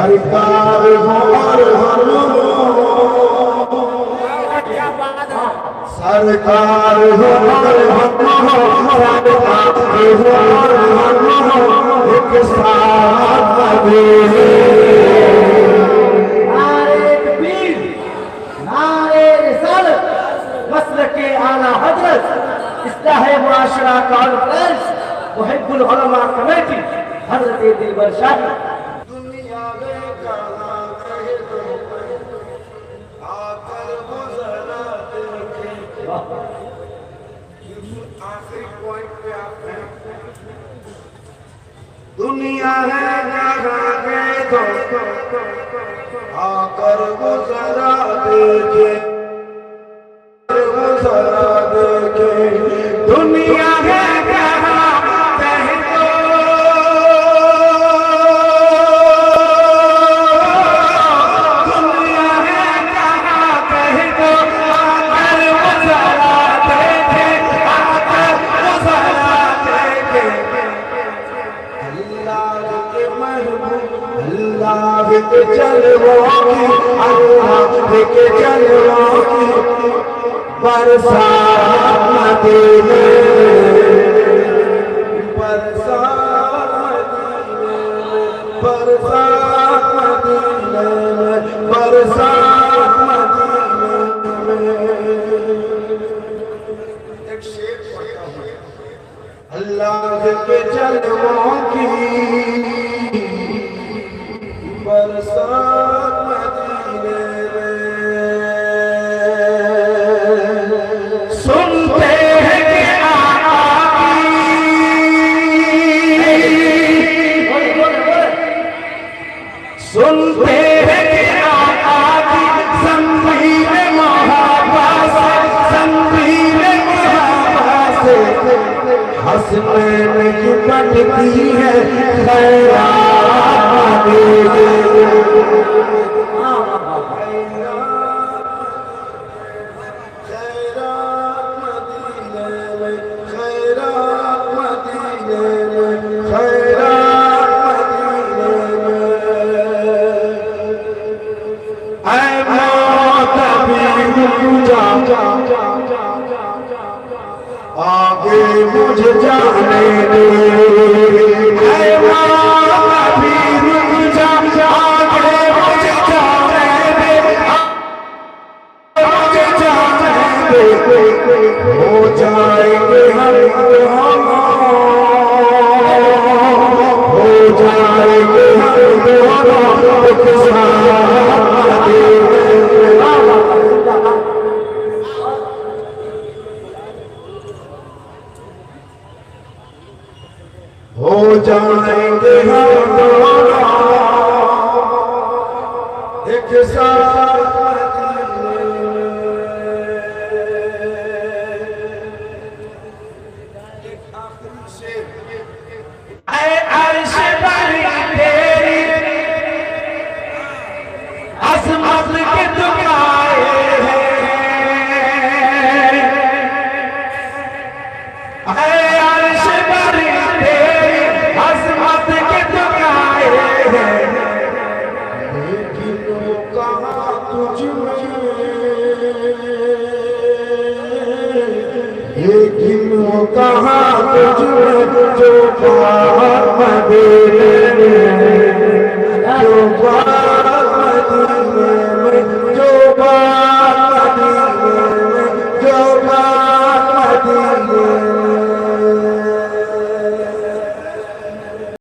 सरकार हो और हम सरकार हो और हम सरकार हो और हम एक साथ नारे तकबीर नारे रिसालत मसलक के आला हजरत इस्लाह मुआशरा कॉन्फ्रेंस मुहिब्बुल उलमा कमेटी हजरत दिलबर शाह दुनिया में कहां गए तो आकर गुजरा देखे आखिरी पॉइंट पे आप हैं दुनिया है कहां गए तो आकर गुजरा देखे गुजरा देखे दुनिया है के चलवों की अल्लाह के चलवों की बरसात मदीने बरसात मदीने बरसात मदीने बरसात मदीने एक शेर पढ़ता हूं अल्लाह के चलवों की बरसात मदीने में सुनते हैं कि आका सुनते हैं कि आका की संभीर मोहब्बत से हंसने की बढ़ती है खैरात आगे मुझे जाने दे अभी रुक जा आगे मुझे जाने दे मुझे जाने दे हो जाएंगे हम हो जाएंगे हम एक साथ हो जाएंगे हम एक साथ एक आखिरी शेर ऐ अर्श बड़ी तेरी अज़मत के दुआए हैं ऐ अर्श बड़ी लेकिन वो कहाँ तुझमें जो बात मदीने जो बात